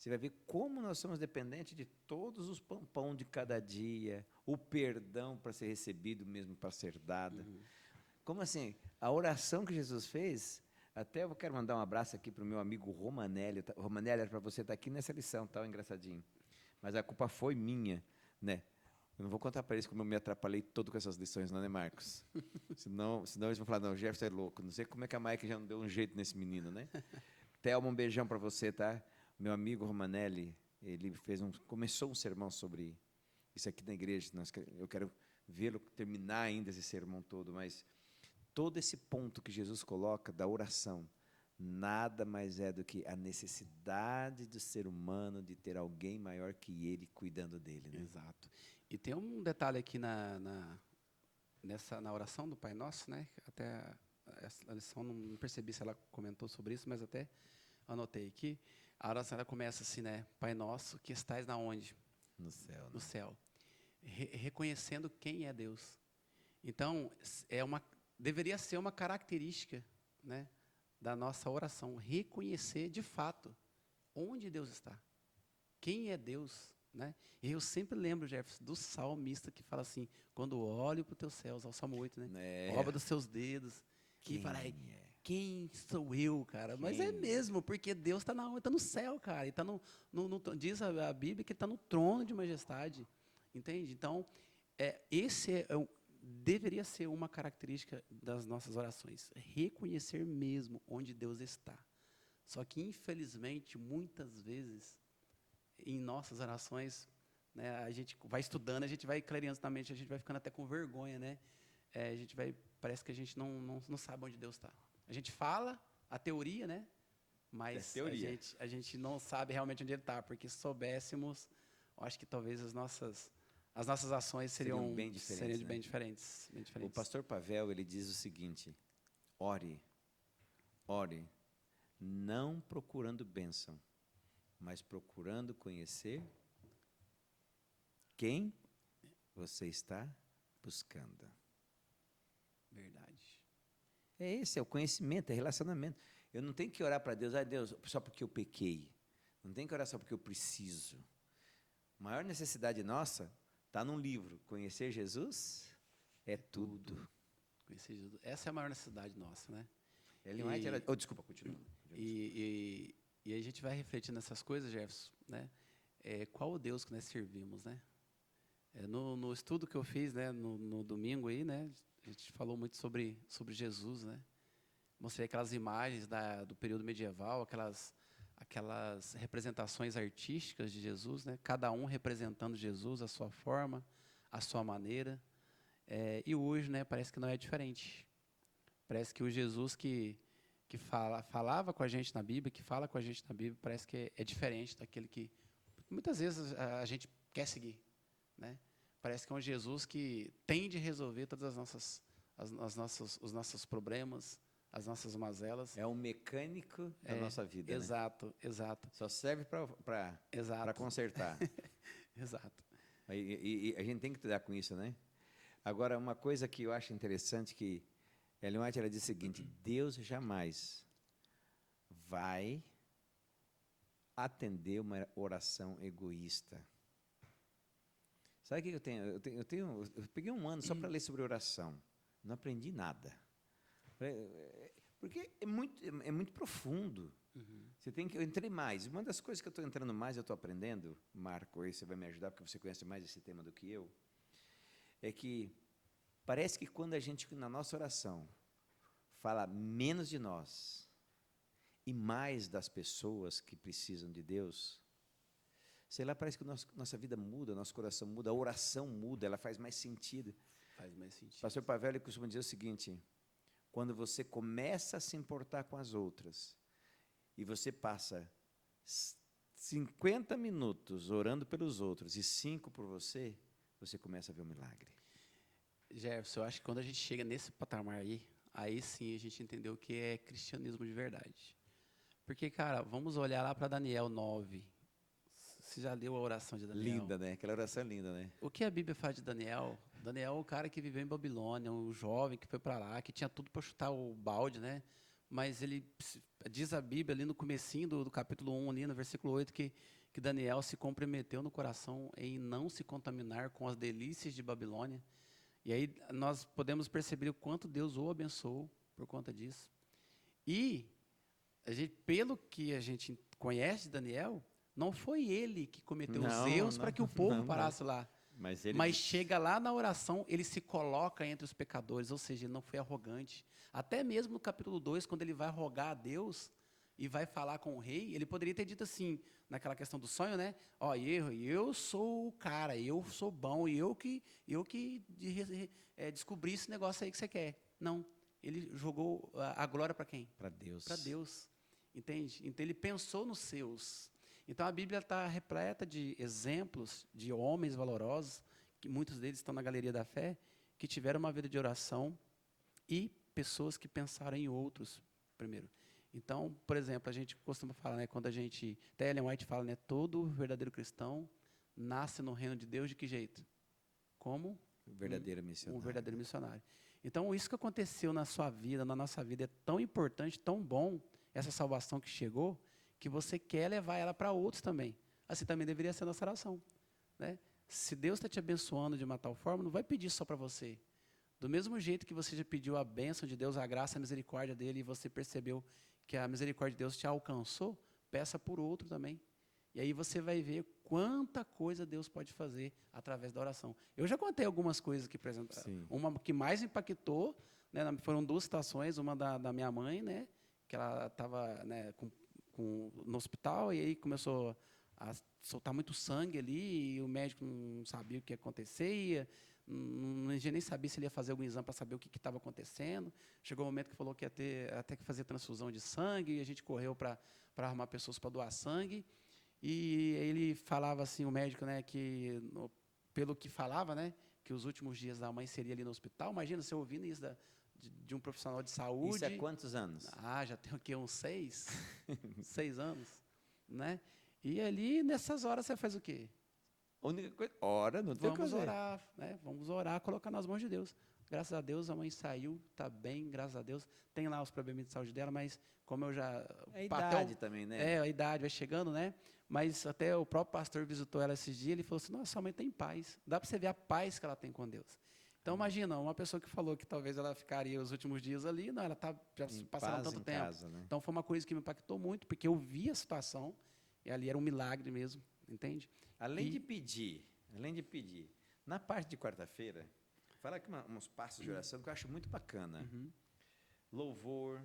você vai ver como nós somos dependentes de todos os pão de cada dia, o perdão para ser recebido mesmo para ser dado. Como assim? A oração que Jesus fez, até eu quero mandar um abraço aqui para o meu amigo Romanelli. Romanelli, era para você estar aqui nessa lição, tá, engraçadinho. Mas a culpa foi minha, né? Eu não vou contar para eles como eu me atrapalhei todo com essas lições, não, né, Marcos? senão eles vão falar, não, o Jefferson é louco. Não sei como é que a Maika já não deu um jeito nesse menino, né? Thelma, um beijão para você, tá? Meu amigo Romanelli, ele começou um sermão sobre isso aqui na igreja. Eu quero vê-lo terminar ainda esse sermão todo, mas todo esse ponto que Jesus coloca da oração, nada mais é do que a necessidade do ser humano de ter alguém maior que ele cuidando dele, né? Exato. E tem um detalhe aqui na oração do Pai Nosso, né? Até a lição, não percebi se ela comentou sobre isso, mas até anotei aqui. A oração ela começa assim, né? Pai Nosso, que estais na onde? No céu. No céu. Reconhecendo quem é Deus. Então, deveria ser uma característica, né, da nossa oração, reconhecer de fato onde Deus está, quem é Deus, né? E eu sempre lembro, Jefferson, do salmista que fala assim, quando olho para os teus céus, ao Salmo 8, né? Obra dos seus dedos, que fala, quem sou eu, cara? Mas é mesmo, porque Deus está no céu, cara, e tá diz a Bíblia que está no trono de majestade, entende? Então, deveria ser uma característica das nossas orações, reconhecer mesmo onde Deus está. Só que, infelizmente, muitas vezes, em nossas orações, né, a gente vai estudando, a gente vai clareando na mente, a gente vai ficando até com vergonha, né? Parece que a gente não sabe onde Deus está. A gente fala a teoria, né? Mas a gente não sabe realmente onde Ele está, porque se soubéssemos, eu acho que talvez as nossas ações seriam bem diferentes. O pastor Pavel, ele diz o seguinte: ore, não procurando bênção, mas procurando conhecer quem você está buscando. Verdade. Esse é o conhecimento, é relacionamento. Eu não tenho que orar para Deus, Deus, só porque eu pequei. Não tenho que orar só porque eu preciso. A maior necessidade nossa está num livro. Conhecer Jesus é tudo. Conhecer Jesus. Essa é a maior necessidade nossa, né? Desculpa, continua. E a gente vai refletindo nessas coisas, Jefferson, né? Qual o Deus que nós servimos, né? No estudo que eu fiz, né, no domingo aí, né, a gente falou muito sobre Jesus, né? Mostrei aquelas imagens do período medieval, aquelas representações artísticas de Jesus, né? Cada um representando Jesus, a sua forma, a sua maneira. E hoje, né, parece que não é diferente. Parece que o Jesus que falava com a gente na Bíblia, que fala com a gente na Bíblia, parece que é diferente daquele que muitas vezes a gente quer seguir, né? Parece que é um Jesus que tem de resolver todas os nossos problemas, as nossas mazelas. É um mecânico da nossa vida, exato, né? Exato. Só serve para consertar. Exato. E a gente tem que lidar com isso, né? Agora, uma coisa que eu acho interessante que Ellen White, ela diz o seguinte: Deus jamais vai atender uma oração egoísta. Sabe o que eu tenho? Eu peguei um ano só para ler sobre oração. Não aprendi nada. Porque é muito profundo. Eu entrei mais. Uma das coisas que eu estou entrando mais, eu estou aprendendo, Marco, aí você vai me ajudar, porque você conhece mais esse tema do que eu, é que parece que quando a gente, na nossa oração, fala menos de nós e mais das pessoas que precisam de Deus, sei lá, parece que nossa vida muda, nosso coração muda, a oração muda, ela faz mais sentido. Faz mais sentido. Pastor Pavel, ele costuma dizer o seguinte: quando você começa a se importar com as outras e você passa 50 minutos orando pelos outros e 5 por você, você começa a ver o milagre. Jefferson, eu acho que quando a gente chega nesse patamar aí sim a gente entendeu o que é cristianismo de verdade. Porque, cara, vamos olhar lá para Daniel 9. Você já leu a oração de Daniel? Linda, né? Aquela oração é linda, né? O que a Bíblia fala de Daniel? Daniel é o cara que viveu em Babilônia, um jovem que foi para lá, que tinha tudo para chutar o balde, né? mas diz a Bíblia ali no comecinho do capítulo 1, ali no versículo 8, que Daniel se comprometeu no coração em não se contaminar com as delícias de Babilônia. E aí nós podemos perceber o quanto Deus o abençoou por conta disso. E, pelo que a gente conhece de Daniel, não foi ele que cometeu os erros para que o povo parasse lá. Mas chega lá na oração, ele se coloca entre os pecadores, ou seja, ele não foi arrogante. Até mesmo no capítulo 2, quando ele vai rogar a Deus e vai falar com o rei, ele poderia ter dito assim, naquela questão do sonho, né? Ó, eu sou o cara, eu sou bom, e eu que descobri esse negócio aí que você quer. Não, ele jogou a glória para quem? Para Deus. Para Deus, entende? Então ele pensou nos seus. Então a Bíblia está repleta de exemplos de homens valorosos, que muitos deles estão na galeria da fé, que tiveram uma vida de oração e pessoas que pensaram em outros primeiro. Então, por exemplo, a gente costuma falar, né, quando até Ellen White fala, né, todo verdadeiro cristão nasce no reino de Deus de que jeito? Como? Verdadeiro missionário. Um verdadeiro missionário. Então, isso que aconteceu na sua vida, na nossa vida, é tão importante, tão bom, essa salvação que chegou, que você quer levar ela para outros também. Assim também deveria ser a nossa oração, né? Se Deus está te abençoando de uma tal forma, não vai pedir só para você. Do mesmo jeito que você já pediu a bênção de Deus, a graça, a misericórdia dele, e você percebeu que a misericórdia de Deus te alcançou, peça por outro também. E aí você vai ver quanta coisa Deus pode fazer através da oração. Eu já contei algumas coisas que, por exemplo, uma que mais impactou, né, foram duas situações, uma da minha mãe, né, que ela estava, né, no hospital, e aí começou a soltar muito sangue ali, e o médico não sabia o que ia acontecer, nem sabia se ele ia fazer algum exame para saber o que estava acontecendo. Chegou um momento que falou que ia ter até que fazer transfusão de sangue, e a gente correu para arrumar pessoas para doar sangue. E ele falava assim, o médico, né, que pelo que falava, né, que os últimos dias da mãe seria ali no hospital. Imagina você ouvindo isso de um profissional de saúde. Isso há quantos anos? Já tem o quê? Uns 6? 6 anos, né? E ali, nessas horas, você faz o quê? Única coisa, ora, não tem o que fazer. Vamos orar, né? Vamos orar, colocar nas mãos de Deus. Graças a Deus, a mãe saiu, está bem, graças a Deus. Tem lá os problemas de saúde dela, mas como eu já... É a idade também, né? É, a idade vai chegando, né? Mas até o próprio pastor visitou ela esses dias, ele falou assim, nossa, sua mãe tem paz. Dá para você ver a paz que ela tem com Deus. Então, imagina, uma pessoa que falou que talvez ela ficaria os últimos dias ali, não, ela está já passando tanto tempo. Casa, né? Então, foi uma coisa que me impactou muito, porque eu vi a situação, e ali era um milagre mesmo, entende? Além de pedir, na parte de quarta-feira, fala aqui uns passos de oração que eu acho muito bacana. Louvor,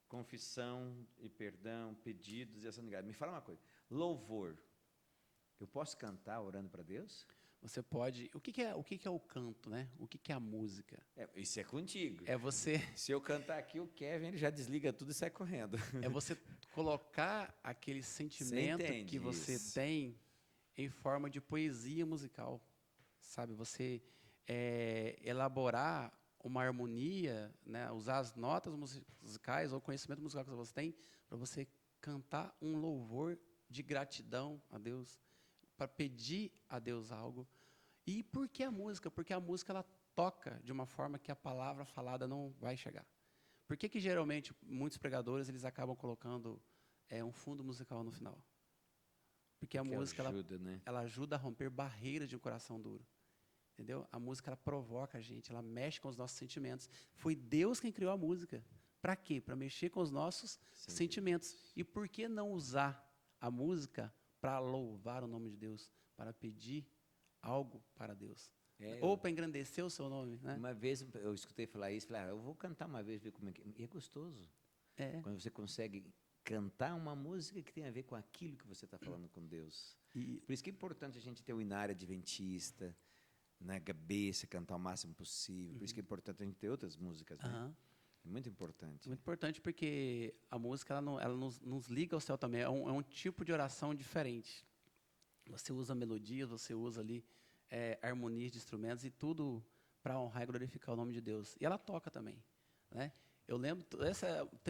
confissão e perdão, pedidos e ação de graça. Me fala uma coisa, louvor, eu posso cantar orando para Deus? Você pode... O que é o canto, né? O que é a música? Isso é contigo. É você... Se eu cantar aqui, o Kevin ele já desliga tudo e sai correndo. É você colocar aquele sentimento que você tem em forma de poesia musical, sabe? Você elaborar uma harmonia, né? Usar as notas musicais ou o conhecimento musical que você tem para você cantar um louvor de gratidão a Deus, para pedir a Deus algo. E por que a música? Porque a música ela toca de uma forma que a palavra falada não vai chegar. Por que geralmente muitos pregadores eles acabam colocando um fundo musical no final? Porque a música ela ajuda a romper barreiras de um coração duro. Entendeu? A música ela provoca a gente, ela mexe com os nossos sentimentos. Foi Deus quem criou a música. Para quê? Para mexer com os nossos sentimentos. E por que não usar a música para louvar o nome de Deus, para pedir algo para Deus? Ou para engrandecer o seu nome, né? Uma vez eu escutei falar isso, falei, eu vou cantar uma vez, ver como é que... E é gostoso. Quando você consegue cantar uma música que tem a ver com aquilo que você está falando com Deus. Por isso que é importante a gente ter o hinário adventista na cabeça, cantar o máximo possível. Por isso que é importante a gente ter outras músicas, né? É muito importante. Muito importante porque a música ela nos liga ao céu também. É um tipo de oração diferente. Você usa melodias, você usa ali harmonias de instrumentos e tudo para honrar e glorificar o nome de Deus. E ela toca também, né? Eu lembro,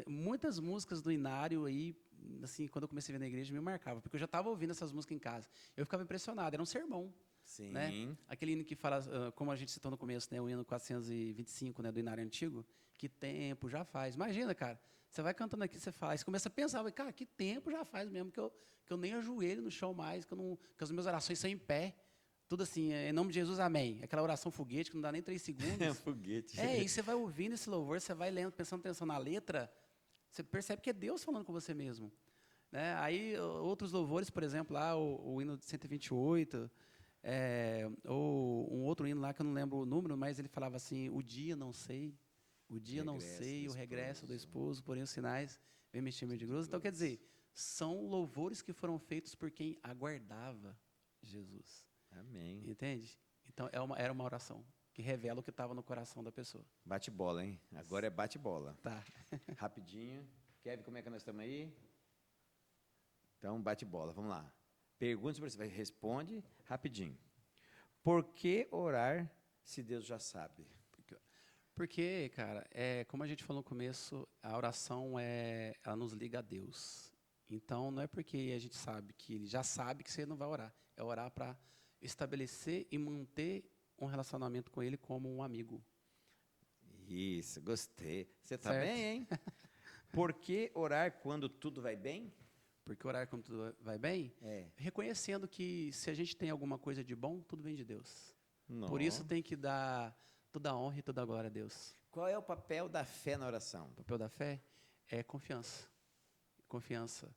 muitas músicas do Inário aí, assim, quando eu comecei a vir na igreja, me marcavam, porque eu já estava ouvindo essas músicas em casa. Eu ficava impressionado, era um sermão. Sim. né? Aquele hino que fala, como a gente citou no começo, né, o hino 425, né, do Inário Antigo, que tempo já faz. Imagina, cara, você vai cantando aqui, você faz, começa a pensar, cara, que tempo já faz mesmo que eu nem ajoelho no chão mais, que as minhas orações são em pé. Tudo assim, em nome de Jesus, amém. Aquela oração foguete que não dá nem 3 segundos. Foguete. E você vai ouvindo esse louvor, você vai lendo, prestando atenção na letra, você percebe que é Deus falando com você mesmo. Né? Aí, outros louvores, por exemplo, lá, o hino de 128, ou um outro hino lá que eu não lembro o número, mas ele falava assim, o dia não sei, o regresso do esposo, porém os sinais vem me encher de glória. Então, quer dizer, são louvores que foram feitos por quem aguardava Jesus. Amém. Entende? Então, era uma oração que revela o que estava no coração da pessoa. Bate bola, hein? Agora é bate bola. Tá. Rapidinho. Kevin, como é que nós estamos aí? Então, bate bola. Vamos lá. Pergunta para você, responde rapidinho. Por que orar se Deus já sabe? Porque, cara, como a gente falou no começo, a oração ela nos liga a Deus. Então, não é porque a gente sabe que Ele já sabe que você não vai orar. É orar para estabelecer e manter um relacionamento com Ele como um amigo. Isso, gostei. Você está Certo. bem, hein? Por que orar quando tudo vai bem? Porque orar quando tudo vai bem, reconhecendo que se a gente tem alguma coisa de bom, tudo vem de Deus. Por isso tem que dar toda a honra e toda a glória a Deus. Qual é o papel da fé na oração? O papel da fé é confiança. Confiança.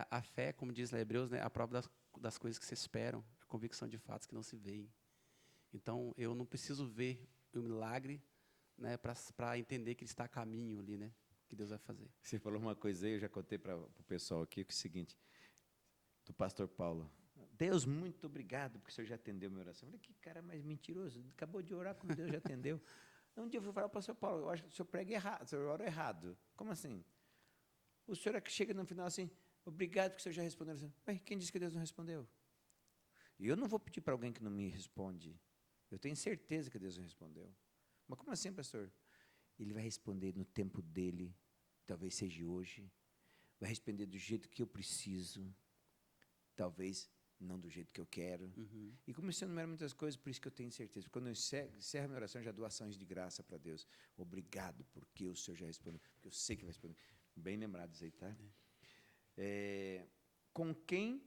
A fé, como diz lá em Hebreus, né, a prova das coisas que se esperam, a convicção de fatos que não se veem. Então, eu não preciso ver o milagre, né, para entender que ele está a caminho ali, né, que Deus vai fazer. Você falou uma coisa aí, eu já contei para o pessoal aqui, que é o seguinte, do pastor Paulo. Deus, muito obrigado, porque o senhor já atendeu a minha oração. Eu falei, que cara mais mentiroso, acabou de orar como Deus já atendeu. Um dia eu fui falar para o pastor Paulo, eu acho que o senhor prega errado, o senhor ora errado. Como assim? O senhor é que chega no final assim, obrigado, porque o senhor já respondeu. Mas quem disse que Deus não respondeu? E eu não vou pedir para alguém que não me responde. Eu tenho certeza que Deus não respondeu. Mas como assim, pastor? Ele vai responder no tempo dele, talvez seja hoje, vai responder do jeito que eu preciso, talvez não do jeito que eu quero. Uhum. E comecei a enumerar muitas coisas, por isso que eu tenho certeza. Quando eu encerro a minha oração, eu já dou ações de graça para Deus. Obrigado, porque o Senhor já respondeu, porque eu sei que vai responder. Bem lembrados aí, tá? Com quem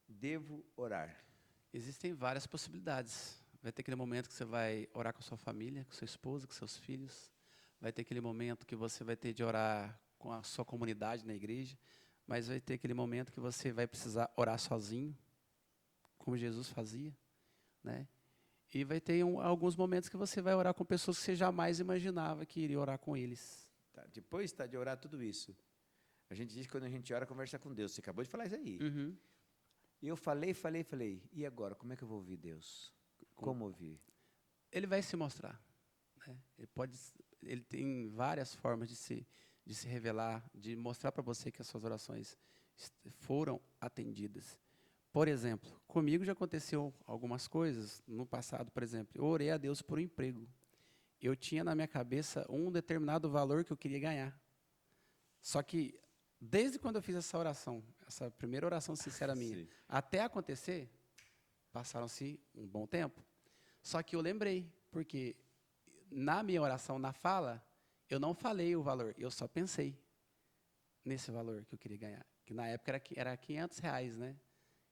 devo orar? Existem várias possibilidades. Vai ter aquele momento que você vai orar com a sua família, com sua esposa, com seus filhos. Vai ter aquele momento que você vai ter de orar com a sua comunidade na igreja. Mas vai ter aquele momento que você vai precisar orar sozinho, como Jesus fazia, né? E vai ter alguns momentos que você vai orar com pessoas que você jamais imaginava que iria orar com eles. Tá, depois de orar tudo isso, a gente diz que quando a gente ora, conversa com Deus. Você acabou de falar isso aí. Uhum. E eu falei. E agora, como é que eu vou ouvir Deus? Como ouvir? Ele vai se mostrar. Né? Ele tem várias formas de se revelar, de mostrar para você que as suas orações foram atendidas. Por exemplo, comigo já aconteceu algumas coisas no passado, por exemplo, eu orei a Deus por um emprego. Eu tinha na minha cabeça um determinado valor que eu queria ganhar. Só que, desde quando eu fiz essa oração, essa primeira oração sincera minha, até acontecer, passaram-se um bom tempo. Só que eu lembrei, porque na minha oração, na fala, eu não falei o valor, eu só pensei nesse valor que eu queria ganhar. Que na época era R$500, né?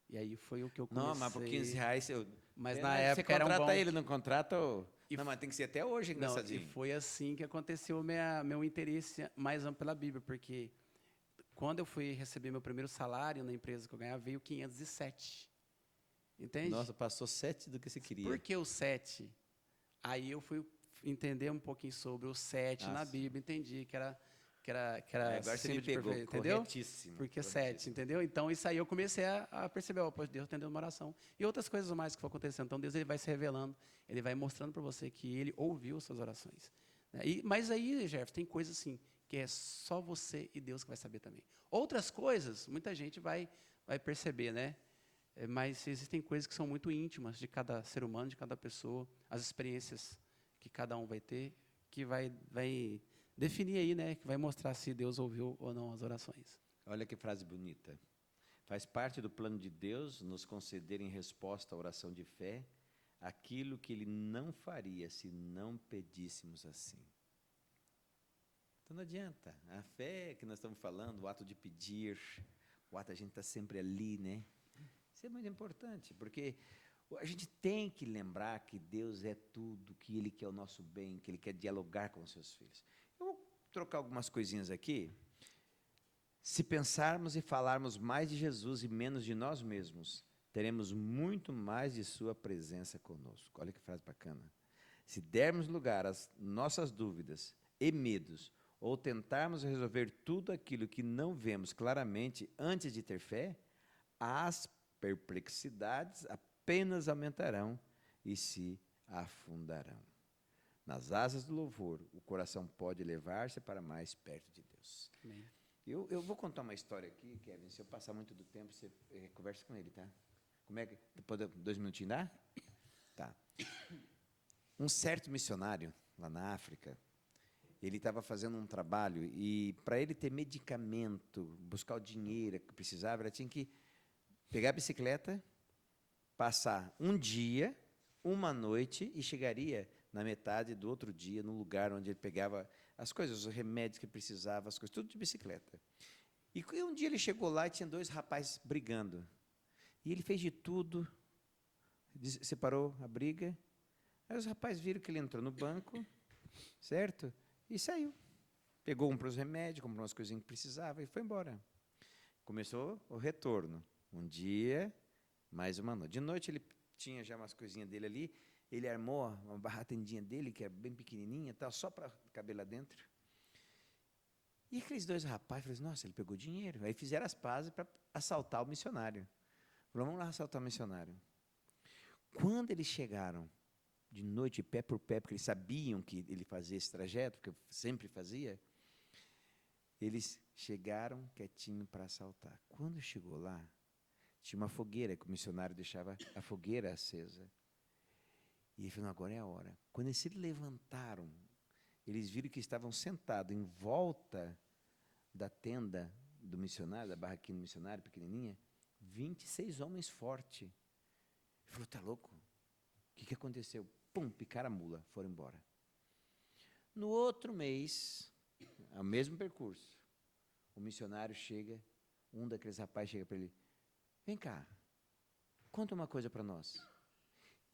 E aí foi o que eu comecei. Não, mas por R$15 Mas na época você era um bom... contrata ele, não contrata o... Não, mas tem que ser até hoje engraçadinho. Não, e foi assim que aconteceu meu interesse mais amplo pela Bíblia, porque quando eu fui receber meu primeiro salário na empresa que eu ganhava, veio 507. Entende? Nossa, passou 7 do que você queria. Por que o 7? Aí eu fui entender um pouquinho sobre o 7 na Bíblia, entendi que era agora você me pegou, entendeu? corretíssimo. Porque corretíssimo. 7, entendeu? Então, isso aí eu comecei a perceber, Deus atendeu uma oração. E outras coisas mais que foram acontecendo. Então, Deus ele vai se revelando, ele vai mostrando para você que ele ouviu as suas orações. Né? Mas aí, Jefferson, tem coisas assim, que é só você e Deus que vai saber também. Outras coisas, muita gente vai perceber, né? Mas existem coisas que são muito íntimas de cada ser humano, de cada pessoa, as experiências que cada um vai ter, que vai definir aí, né, que vai mostrar se Deus ouviu ou não as orações. Olha que frase bonita. Faz parte do plano de Deus nos conceder em resposta à oração de fé aquilo que ele não faria se não pedíssemos assim. Então não adianta. A fé que nós estamos falando, o ato de pedir, o ato a gente está sempre ali, né? Isso é muito importante, porque a gente tem que lembrar que Deus é tudo, que Ele quer o nosso bem, que Ele quer dialogar com os seus filhos. Eu vou trocar algumas coisinhas aqui. Se pensarmos e falarmos mais de Jesus e menos de nós mesmos, teremos muito mais de sua presença conosco. Olha que frase bacana. Se dermos lugar às nossas dúvidas e medos, ou tentarmos resolver tudo aquilo que não vemos claramente antes de ter fé, as perplexidades apenas aumentarão e se afundarão. Nas asas do louvor, o coração pode elevar-se para mais perto de Deus. Amém. Eu vou contar uma história aqui, Kevin. Se eu passar muito do tempo, você conversa com ele, tá? Como é que. Depois de 2 minutinhos dá? Tá. Um certo missionário, lá na África, ele estava fazendo um trabalho e, para ele ter medicamento, buscar o dinheiro que precisava, ele tinha que pegar a bicicleta, passar um dia, uma noite e chegaria na metade do outro dia no lugar onde ele pegava as coisas, os remédios que precisava, as coisas, tudo de bicicleta. E um dia ele chegou lá e tinha 2 rapazes brigando. E ele fez de tudo, separou a briga. Aí os rapazes viram que ele entrou no banco, certo? E saiu. Pegou um para os remédios, comprou umas coisinhas que precisava e foi embora. Começou o retorno. Um dia, mais uma noite. De noite ele tinha já umas coisinhas dele ali. Ele armou uma barratendinha dele, que é bem pequenininha, tá, só para caber lá dentro. E aqueles 2 rapazes falaram, nossa, ele pegou dinheiro. Aí fizeram as pazes para assaltar o missionário. Falaram, vamos lá assaltar o missionário. Quando eles chegaram, de noite, pé por pé, porque eles sabiam que ele fazia esse trajeto, porque sempre fazia, eles chegaram quietinho para assaltar. Quando chegou lá, tinha uma fogueira, que o missionário deixava a fogueira acesa. E ele falou, agora é a hora. Quando eles se levantaram, eles viram que estavam sentados em volta da tenda do missionário, da barraquinha do missionário, pequenininha, 26 homens fortes. Ele falou, tá louco? O que aconteceu? Pum, picaram a mula, foram embora. No outro mês, o mesmo percurso, o missionário chega, um daqueles rapazes chega para ele, vem cá, conta uma coisa para nós.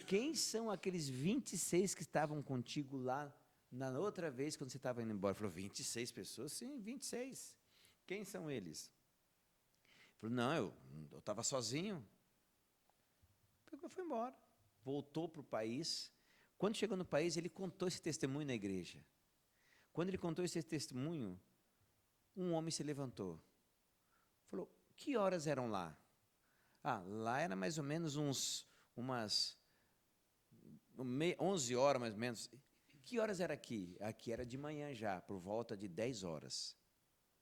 Quem são aqueles 26 que estavam contigo lá na outra vez, quando você estava indo embora? Ele falou, 26 pessoas? Sim, 26. Quem são eles? Ele falou, não, eu estava sozinho. Pegou e foi embora. Voltou para o país. Quando chegou no país, ele contou esse testemunho na igreja. Quando ele contou esse testemunho, um homem se levantou. Falou, que horas eram lá? Ah, lá era mais ou menos umas 11 horas, mais ou menos. Que horas era aqui? Aqui era de manhã já, por volta de 10 horas.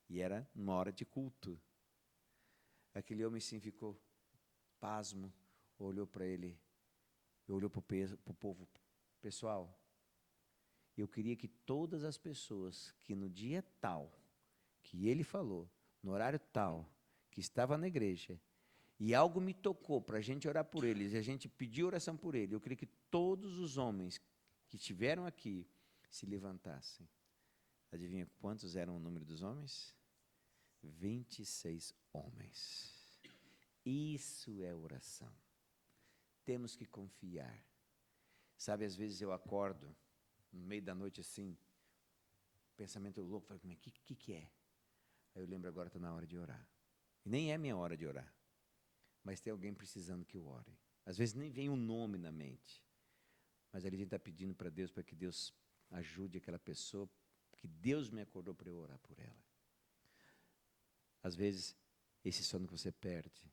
E era uma hora de culto. Aquele homem sim ficou pasmo, olhou para ele, olhou para o povo. Pessoal, eu queria que todas as pessoas que no dia tal, que ele falou, no horário tal, que estava na igreja, e algo me tocou para a gente orar por eles, e a gente pediu oração por ele, eu queria que todos os homens que estiveram aqui se levantassem. Adivinha quantos eram o número dos homens? 26 homens. Isso é oração. Temos que confiar. Sabe, às vezes eu acordo, no meio da noite assim, pensamento louco, falo, o que é? Aí eu lembro, agora está na hora de orar. E nem é minha hora de orar, mas tem alguém precisando que eu ore. Às vezes nem vem um nome na mente, mas ali a gente está pedindo para Deus, para que Deus ajude aquela pessoa, que Deus me acordou para eu orar por ela. Às vezes, esse sono que você perde,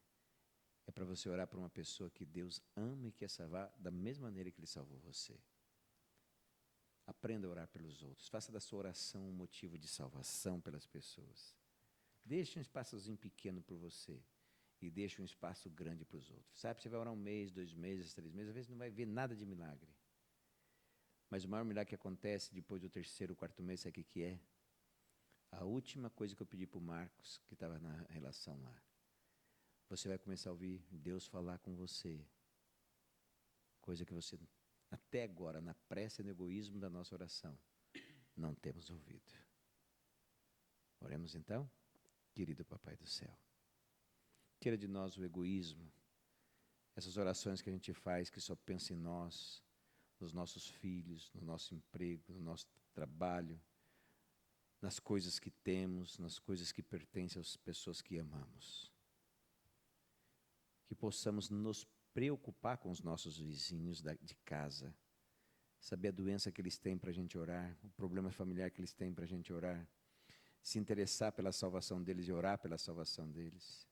é para você orar por uma pessoa que Deus ama e quer salvar da mesma maneira que Ele salvou você. Aprenda a orar pelos outros. Faça da sua oração um motivo de salvação pelas pessoas. Deixe um espaçozinho pequeno por você e deixe um espaço grande para os outros. Sabe, você vai orar 1 mês, 2 meses, 3 meses, às vezes não vai ver nada de milagre. Mas o maior milagre que acontece depois do 3º, 4º mês, sabe o que é? A última coisa que eu pedi para o Marcos, que estava na relação lá. Você vai começar a ouvir Deus falar com você. coisa que você, até agora, na pressa e no egoísmo da nossa oração, não temos ouvido. Oremos então? Querido Papai do céu, tira de nós o egoísmo, essas orações que a gente faz, que só pensa em nós, nos nossos filhos, no nosso emprego, no nosso trabalho, nas coisas que temos, nas coisas que pertencem às pessoas que amamos. Que possamos nos preocupar com os nossos vizinhos de casa, saber a doença que eles têm para a gente orar, o problema familiar que eles têm para a gente orar, se interessar pela salvação deles e orar pela salvação deles.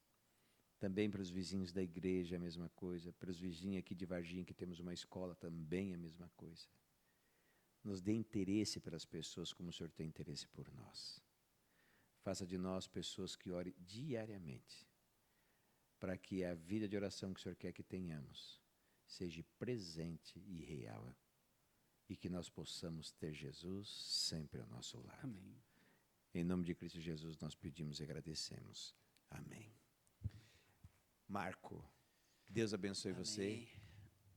Também para os vizinhos da igreja a mesma coisa, para os vizinhos aqui de Varginha que temos uma escola também a mesma coisa. Nos dê interesse pelas pessoas como o Senhor tem interesse por nós. Faça de nós pessoas que orem diariamente, para que a vida de oração que o Senhor quer que tenhamos seja presente e real. E que nós possamos ter Jesus sempre ao nosso lado. Amém. Em nome de Cristo Jesus nós pedimos e agradecemos. Amém. Marco, Deus abençoe Amém. você.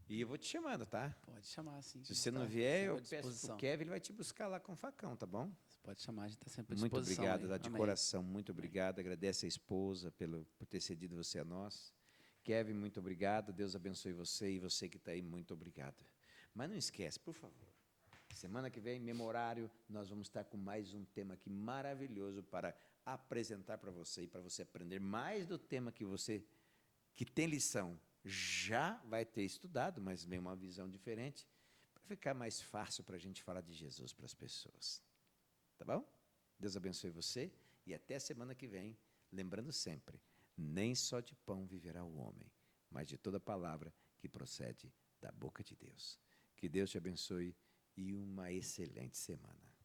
E eu vou te chamando, tá? Pode chamar, sim. Se você não vier, eu peço pro Kevin, ele vai te buscar lá com o facão, tá bom? Você pode chamar, a gente está sempre à Muito disposição. obrigado, aí. de Amém. coração, muito obrigado. Agradece a esposa por ter cedido você a nós. Kevin, muito obrigado. Deus abençoe você e você que está aí, muito obrigado. Mas não esquece, por favor. Semana que vem, memorário, nós vamos estar com mais um tema aqui maravilhoso para apresentar para você e para você aprender mais do tema que tem lição. Já vai ter estudado, mas vem uma visão diferente, para ficar mais fácil para a gente falar de Jesus para as pessoas. Tá bom? Deus abençoe você e até semana que vem. Lembrando sempre, nem só de pão viverá o homem, mas de toda palavra que procede da boca de Deus. Que Deus te abençoe e uma excelente semana.